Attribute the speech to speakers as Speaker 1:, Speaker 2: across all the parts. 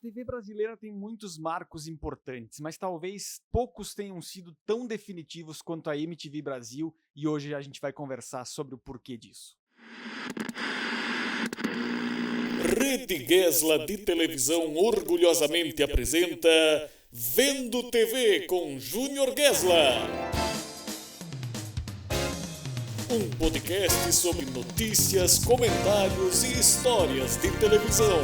Speaker 1: TV brasileira tem muitos marcos importantes, mas talvez poucos tenham sido tão definitivos quanto a MTV Brasil, e hoje a gente vai conversar sobre o porquê disso.
Speaker 2: Rede Gesla de televisão orgulhosamente apresenta Vendo TV com Júnior Gesla. Um podcast sobre notícias, comentários e histórias de televisão.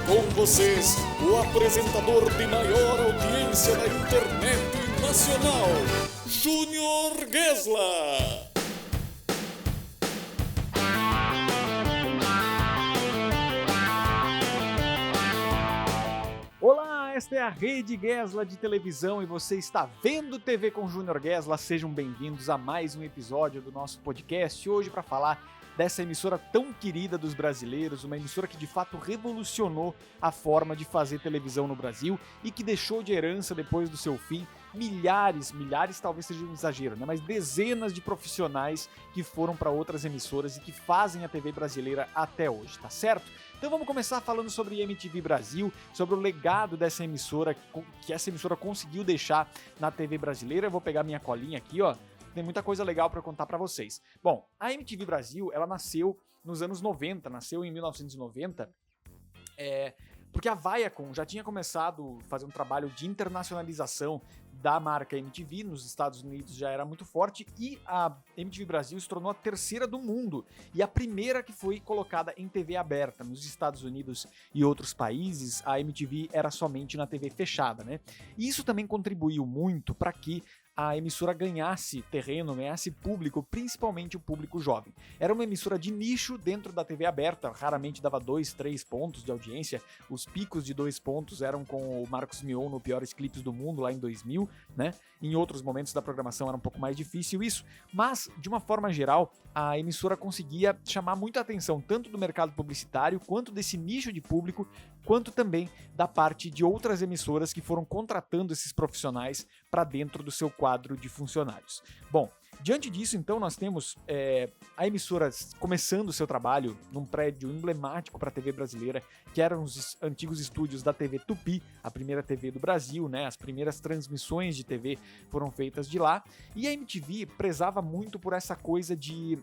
Speaker 2: Com vocês, o apresentador de maior audiência na internet nacional, Júnior Gesla.
Speaker 1: Olá, esta é a Rede Gesla de televisão e você está vendo TV com Júnior Gesla. Sejam bem-vindos a mais um episódio do nosso podcast, hoje para falar dessa emissora tão querida dos brasileiros, uma emissora que de fato revolucionou a forma de fazer televisão no Brasil e que deixou de herança depois do seu fim milhares talvez seja um exagero, né? Mas dezenas de profissionais que foram para outras emissoras e que fazem a TV brasileira até hoje, tá certo? Então vamos começar falando sobre MTV Brasil, sobre o legado dessa emissora, que essa emissora conseguiu deixar na TV brasileira. Eu vou pegar minha colinha aqui, ó. Tem muita coisa legal para contar para vocês. Bom, a MTV Brasil, ela nasceu nos anos 90, nasceu em 1990, porque a Viacom já tinha começado a fazer um trabalho de internacionalização da marca MTV, nos Estados Unidos já era muito forte, e a MTV Brasil se tornou a terceira do mundo, e a primeira que foi colocada em TV aberta. Nos Estados Unidos e outros países, a MTV era somente na TV fechada, né? E isso também contribuiu muito para que a emissora ganhasse terreno, ganhasse público, principalmente o público jovem. Era uma emissora de nicho dentro da TV aberta, raramente dava 2, 3 pontos de audiência. Os picos de 2 pontos eram com o Marcos Mion no Piores Clipes do Mundo, lá em 2000, né? Em outros momentos da programação era um pouco mais difícil isso, mas, de uma forma geral, a emissora conseguia chamar muita atenção, tanto do mercado publicitário, quanto desse nicho de público, quanto também da parte de outras emissoras que foram contratando esses profissionais para dentro do seu quadro de funcionários. Bom, diante disso, então, nós temos a emissora começando o seu trabalho num prédio emblemático para a TV brasileira, que eram os antigos estúdios da TV Tupi, a primeira TV do Brasil, né? As primeiras transmissões de TV foram feitas de lá, e a MTV prezava muito por essa coisa de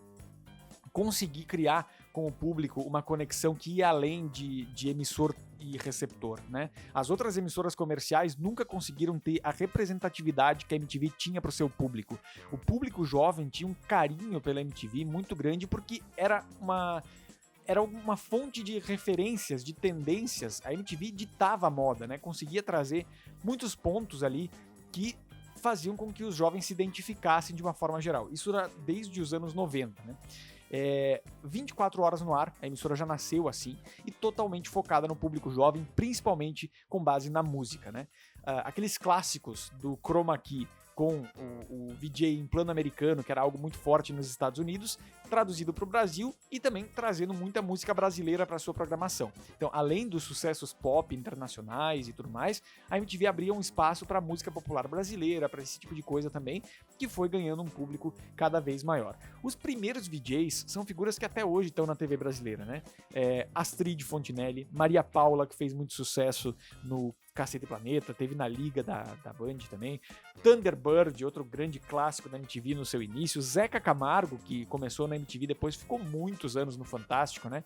Speaker 1: conseguir criar com o público uma conexão que ia além de emissor e receptor, né? As outras emissoras comerciais nunca conseguiram ter a representatividade que a MTV tinha para o seu público. O público jovem tinha um carinho pela MTV muito grande porque era uma fonte de referências, de tendências. A MTV ditava a moda, né? Conseguia trazer muitos pontos ali que faziam com que os jovens se identificassem de uma forma geral. Isso era desde os anos 90, né? 24 horas no ar, a emissora já nasceu assim, e totalmente focada no público jovem, principalmente com base na música, né? Aqueles clássicos do Chroma Key com o VJ em plano americano, que era algo muito forte nos Estados Unidos, traduzido para o Brasil e também trazendo muita música brasileira para sua programação. Então, além dos sucessos pop internacionais e tudo mais, a MTV abria um espaço para música popular brasileira, para esse tipo de coisa também, que foi ganhando um público cada vez maior. Os primeiros VJs são figuras que até hoje estão na TV brasileira, né? Astrid Fontinelli, Maria Paula, que fez muito sucesso no Cacete Planeta, teve na Liga da Band também, Thunderbird, outro grande clássico da MTV no seu início, Zeca Camargo, que começou na MTV, depois ficou muitos anos no Fantástico, né?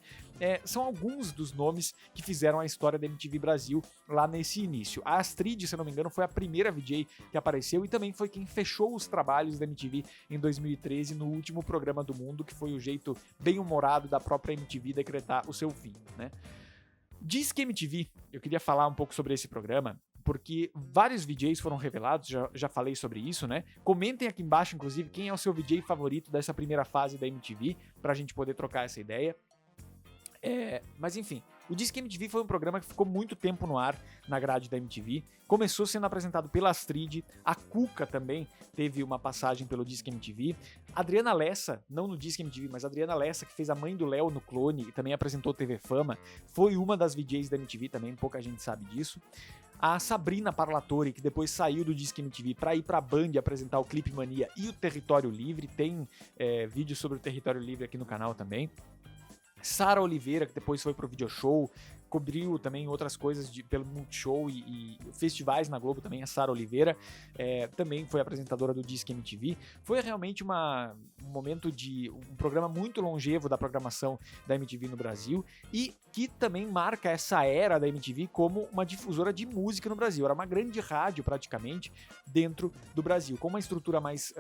Speaker 1: São alguns dos nomes que fizeram a história da MTV Brasil lá nesse início. A Astrid, se eu não me engano, foi a primeira VJ que apareceu e também foi quem fechou os trabalhos da MTV em 2013 no último programa do mundo, que foi o jeito bem-humorado da própria MTV decretar o seu fim, né? Disque MTV, eu queria falar um pouco sobre esse programa, porque vários VJs foram revelados, já falei sobre isso, né? Comentem aqui embaixo, inclusive, quem é o seu VJ favorito dessa primeira fase da MTV, pra gente poder trocar essa ideia. Mas enfim, o Disque MTV foi um programa que ficou muito tempo no ar na grade da MTV. Começou sendo apresentado pela Astrid, a Cuca também teve uma passagem pelo Disque MTV. Adriana Lessa, não no Disque MTV, mas a Adriana Lessa, que fez a mãe do Léo no Clone e também apresentou TV Fama, foi uma das VJs da MTV também, pouca gente sabe disso. A Sabrina Parlatore, que depois saiu do Disque MTV para ir pra Band apresentar o Clipe Mania e o Território Livre, tem vídeo sobre o Território Livre aqui no canal também. Sara Oliveira, que depois foi pro Video Show, cobriu também outras coisas pelo Multishow e festivais na Globo também, a Sara Oliveira, também foi apresentadora do Disque MTV. Foi realmente um momento de um programa muito longevo da programação da MTV no Brasil e que também marca essa era da MTV como uma difusora de música no Brasil. Era uma grande rádio praticamente dentro do Brasil, com uma estrutura mais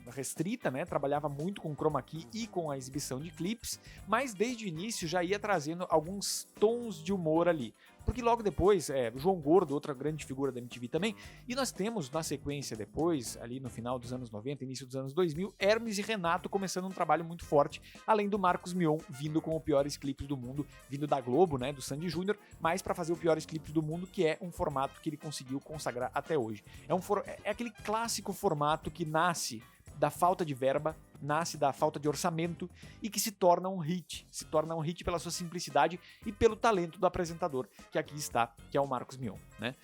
Speaker 1: restrita, né? Trabalhava muito com chroma key e com a exibição de clipes, mas desde o início já ia trazendo alguns tons de humor ali. Porque logo depois, João Gordo, outra grande figura da MTV também, e nós temos na sequência depois, ali no final dos anos 90, início dos anos 2000, Hermes e Renato começando um trabalho muito forte, além do Marcos Mion vindo com os piores clipes do mundo, vindo da Globo, né, do Sandy Júnior, mas para fazer os piores clipes do mundo, que é um formato que ele conseguiu consagrar até hoje. É aquele clássico formato que nasce da falta de verba, nasce da falta de orçamento e que se torna um hit pela sua simplicidade e pelo talento do apresentador, que aqui está, que é o Marcos Mion, né?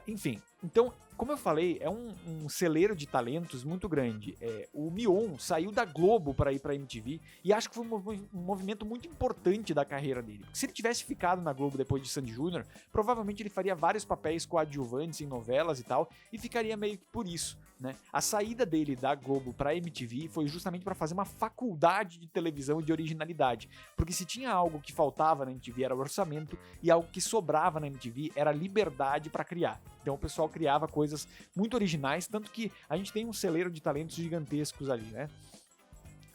Speaker 1: Enfim, então, como eu falei, é um celeiro de talentos muito grande. O Mion saiu da Globo para ir para a MTV e acho que foi um movimento muito importante da carreira dele. Porque se ele tivesse ficado na Globo depois de Sandy Júnior, provavelmente ele faria vários papéis coadjuvantes em novelas e tal, e ficaria meio que por isso, né? A saída dele da Globo para a MTV foi justamente para fazer uma faculdade de televisão e de originalidade. Porque se tinha algo que faltava na MTV era o orçamento e algo que sobrava na MTV era a liberdade para criar. Então o pessoal criava coisas muito originais, tanto que a gente tem um celeiro de talentos gigantescos ali, né?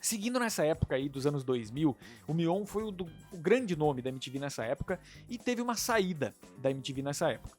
Speaker 1: Seguindo nessa época aí dos anos 2000, o Mion foi o grande nome da MTV nessa época e teve uma saída da MTV nessa época.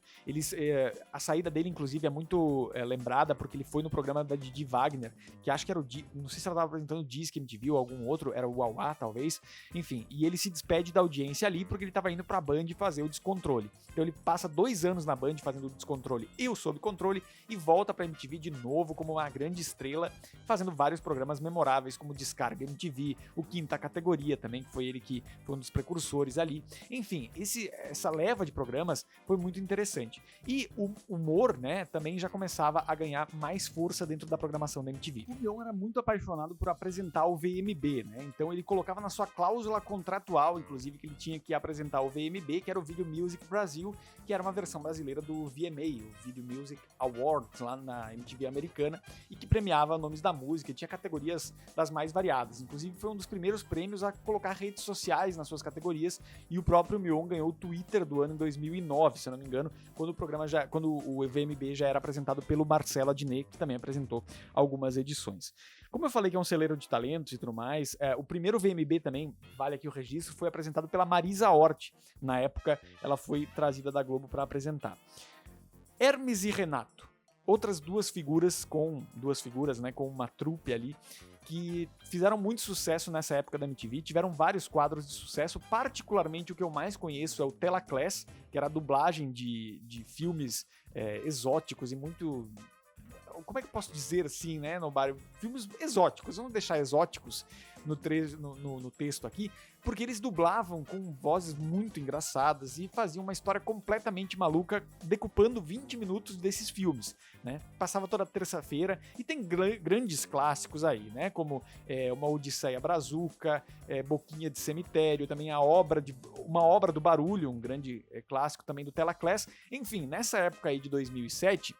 Speaker 1: A saída dele, inclusive, é muito lembrada porque ele foi no programa da Didi Wagner, que acho que era não sei se ela estava apresentando o Disque MTV ou algum outro, era o Uauá, talvez, enfim, e ele se despede da audiência ali porque ele estava indo pra Band fazer o Descontrole. Então ele passa 2 anos na Band fazendo o Descontrole e o Sob Controle e volta pra MTV de novo como uma grande estrela, fazendo vários programas memoráveis como Descarga MTV, o Quinta Categoria também, que foi ele que foi um dos precursores ali. Enfim, essa leva de programas foi muito interessante. E o humor, né, também já começava a ganhar mais força dentro da programação da MTV. O Mion era muito apaixonado por apresentar o VMB, né? Então ele colocava na sua cláusula contratual, inclusive, que ele tinha que apresentar o VMB, que era o Video Music Brasil, que era uma versão brasileira do VMA, o Video Music Awards, lá na MTV americana, e que premiava nomes da música e tinha categorias das mais variadas. Inclusive foi um dos primeiros prêmios a colocar redes sociais nas suas categorias, e o próprio Mion ganhou o Twitter do ano em 2009, se eu não me engano, quando o VMB já era apresentado pelo Marcelo Adnet, que também apresentou algumas edições. Como eu falei que é um celeiro de talentos e tudo mais, o primeiro VMB também, vale aqui o registro, foi apresentado pela Marisa Hort. Na época, ela foi trazida da Globo para apresentar. Hermes e Renato, outras duas figuras, né, com uma trupe ali, que fizeram muito sucesso nessa época da MTV, tiveram vários quadros de sucesso, particularmente o que eu mais conheço é o Telaclass, que era a dublagem de filmes exóticos e muito... Como é que eu posso dizer assim, né, Nobário? Filmes exóticos, vamos deixar exóticos no texto aqui, porque eles dublavam com vozes muito engraçadas e faziam uma história completamente maluca, decupando 20 minutos desses filmes, né? Passava toda terça-feira e tem grandes clássicos aí, né? Como Uma Odisseia Brazuca, Boquinha de Cemitério, também uma obra do Barulho, um grande clássico também do Telaclass. Enfim, nessa época aí de 2007,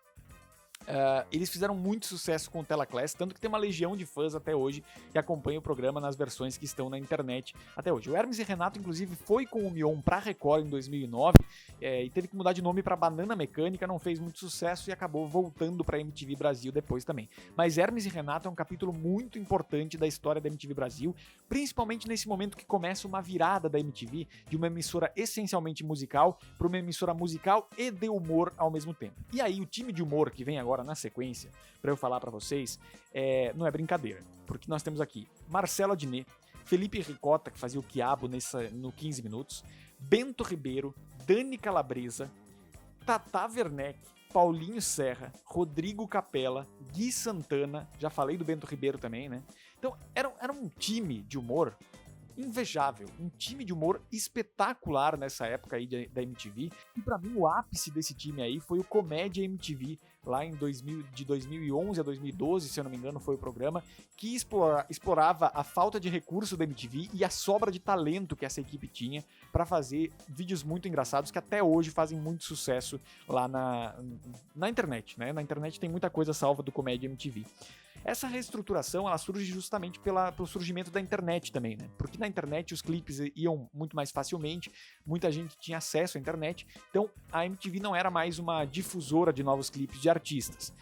Speaker 1: eles fizeram muito sucesso com o Telaclass, tanto que tem uma legião de fãs até hoje que acompanha o programa nas versões que estão na internet até hoje. O Hermes e Renato, inclusive, foi com o Mion pra Record em 2009 e teve que mudar de nome pra Banana Mecânica, não fez muito sucesso e acabou voltando pra MTV Brasil depois também. Mas Hermes e Renato é um capítulo muito importante da história da MTV Brasil, principalmente nesse momento que começa uma virada da MTV de uma emissora essencialmente musical para uma emissora musical e de humor ao mesmo tempo. E aí o time de humor que vem agora na sequência, para eu falar para vocês, não é brincadeira, porque nós temos aqui Marcelo Adnet, Felipe Ricota, que fazia o Quiabo no 15 minutos, Bento Ribeiro, Dani Calabresa, Tata Werneck, Paulinho Serra, Rodrigo Capella, Gui Santana, já falei do Bento Ribeiro também, né? Então era um time de humor invejável, um time de humor espetacular nessa época aí da MTV. E pra mim o ápice desse time aí foi o Comédia MTV, lá em 2011 a 2012, se eu não me engano, foi o programa, que explorava a falta de recurso da MTV e a sobra de talento que essa equipe tinha para fazer vídeos muito engraçados que até hoje fazem muito sucesso lá na internet, né? Na internet tem muita coisa salva do Comédia MTV. Essa reestruturação, ela surge justamente pelo surgimento da internet também, né? Porque na internet os clipes iam muito mais facilmente, muita gente tinha acesso à internet, então a MTV não era mais uma difusora de novos clipes de artistas.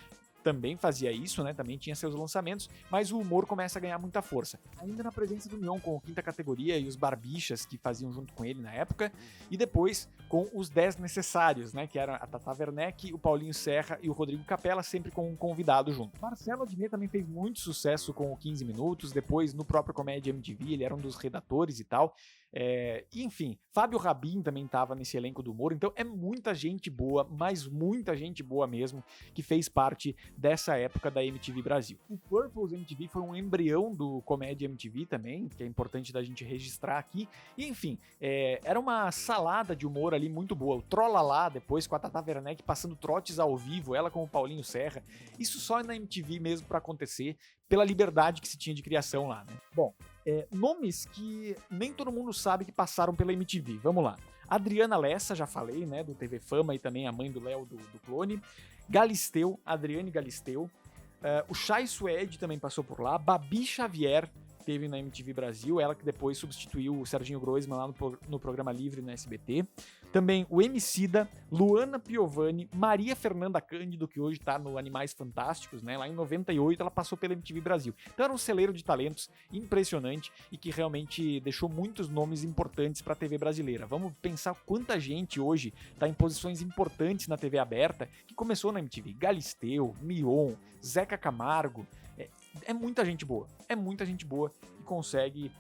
Speaker 1: Também fazia isso, né? Também tinha seus lançamentos, mas o humor começa a ganhar muita força. Ainda na presença do Mion com o Quinta Categoria e os Barbichas que faziam junto com ele na época, e depois com os 10 Necessários, né? Que eram a Tata Werneck, o Paulinho Serra e o Rodrigo Capella, sempre com um convidado junto. Marcelo Adnet também fez muito sucesso com o 15 Minutos, depois no próprio Comédia MTV, ele era um dos redatores e tal. E enfim, Fábio Rabin também estava nesse elenco do humor, então é muita gente boa, mas muita gente boa mesmo, que fez parte dessa época da MTV Brasil. O Purple's MTV foi um embrião do Comédia MTV também, que é importante da gente registrar aqui, e enfim, era uma salada de humor ali muito boa. O Trolalá, depois com a Tata Werneck passando trotes ao vivo, ela com o Paulinho Serra, isso só na MTV mesmo para acontecer, pela liberdade que se tinha de criação lá, né? Bom, nomes que nem todo mundo sabe que passaram pela MTV. Vamos lá. Adriana Lessa, já falei, né, do TV Fama, e também a mãe do Léo do Clone. Galisteu, Adriane Galisteu. O Chay Suede também passou por lá. Babi Xavier teve na MTV Brasil, ela que depois substituiu o Serginho Groisman lá no Programa Livre no SBT. Também o Emicida, Luana Piovani, Maria Fernanda Cândido, que hoje tá no Animais Fantásticos, né? Lá em 98 ela passou pela MTV Brasil. Então era um celeiro de talentos impressionante e que realmente deixou muitos nomes importantes para a TV brasileira. Vamos pensar quanta gente hoje tá em posições importantes na TV aberta que começou na MTV. Galisteu, Mion, Zeca Camargo. É muita gente boa que consegue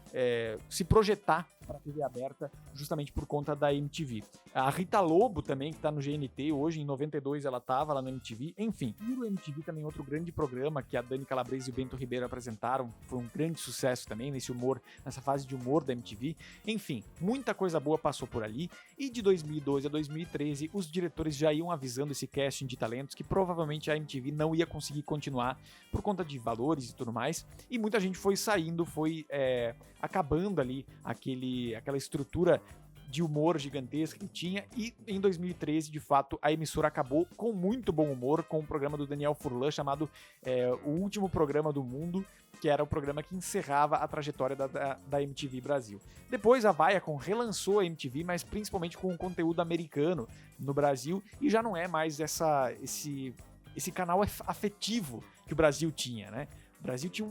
Speaker 1: se projetar para a TV aberta justamente por conta da MTV. A Rita Lobo também, que está no GNT hoje, em 92 ela estava lá na MTV. Enfim, e o MTV também outro grande programa que a Dani Calabrese e o Bento Ribeiro apresentaram, foi um grande sucesso também nessa fase de humor da MTV. Enfim, muita coisa boa passou por ali, e de 2012 a 2013 os diretores já iam avisando esse casting de talentos que provavelmente a MTV não ia conseguir continuar por conta de valores e tudo mais, e muita gente foi saindo, foi acabando ali aquela estrutura de humor gigantesca que tinha, e em 2013, de fato, a emissora acabou com muito bom humor, com um programa do Daniel Furlan chamado O Último Programa do Mundo, que era o programa que encerrava a trajetória da MTV Brasil. Depois a Viacom relançou a MTV, mas principalmente com o conteúdo americano no Brasil, e já não é mais esse canal afetivo que o Brasil tinha, né? O Brasil tinha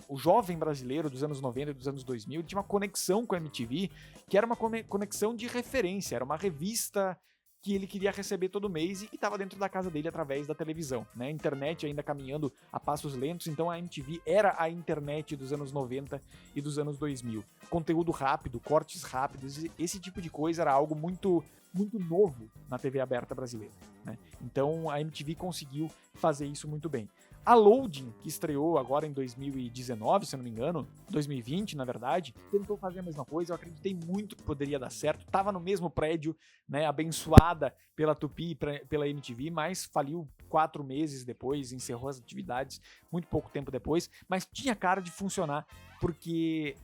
Speaker 1: o jovem brasileiro dos anos 90 e dos anos 2000 tinha uma conexão com a MTV, que era uma conexão de referência, era uma revista que ele queria receber todo mês e que estava dentro da casa dele através da televisão, né? A internet ainda caminhando a passos lentos, então a MTV era a internet dos anos 90 e dos anos 2000. Conteúdo rápido, cortes rápidos, esse tipo de coisa era algo muito, muito novo na TV aberta brasileira, né? Então a MTV conseguiu fazer isso muito bem. A Loading, que estreou agora em 2019, se eu não me engano, 2020 na verdade, tentou fazer a mesma coisa, eu acreditei muito que poderia dar certo, tava no mesmo prédio, né, abençoada pela Tupi e pela MTV, mas faliu 4 meses depois, encerrou as atividades muito pouco tempo depois, mas tinha cara de funcionar, porque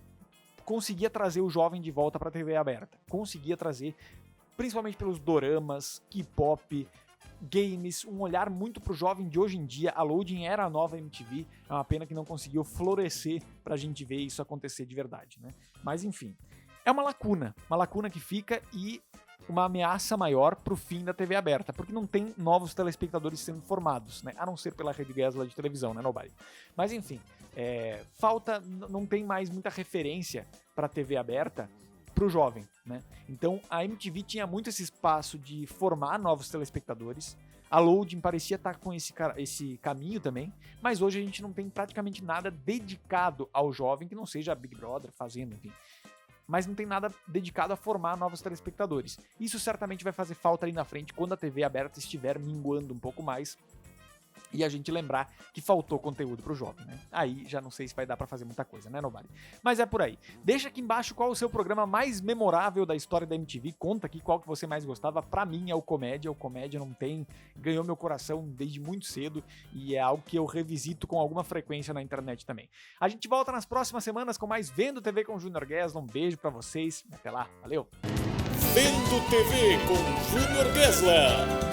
Speaker 1: conseguia trazer o jovem de volta pra TV aberta, conseguia trazer, principalmente pelos doramas, K-pop, games, um olhar muito pro jovem de hoje em dia. A Loading era a nova MTV, é uma pena que não conseguiu florescer pra gente ver isso acontecer de verdade, né? Mas enfim, é uma lacuna que fica e uma ameaça maior pro fim da TV aberta, porque não tem novos telespectadores sendo formados, né? A não ser pela Rede Gesla de televisão, né, Nobody? Mas enfim, não tem mais muita referência pra TV aberta pro jovem, né? Então a MTV tinha muito esse espaço de formar novos telespectadores. A Loading parecia estar com esse caminho também, mas hoje a gente não tem praticamente nada dedicado ao jovem que não seja Big Brother fazendo, enfim. Mas não tem nada dedicado a formar novos telespectadores. Isso certamente vai fazer falta ali na frente quando a TV aberta estiver minguando um pouco mais, e a gente lembrar que faltou conteúdo pro jovem, né? Aí já não sei se vai dar pra fazer muita coisa, né, Nobody? Mas é por aí. Deixa aqui embaixo qual o seu programa mais memorável da história da MTV. Conta aqui qual que você mais gostava. Pra mim é o Comédia. O Comédia não tem... ganhou meu coração desde muito cedo e é algo que eu revisito com alguma frequência na internet também. A gente volta nas próximas semanas com mais Vendo TV com Júnior Guesla. Um beijo pra vocês. Até lá. Valeu!
Speaker 2: Vendo TV com Júnior Guesla.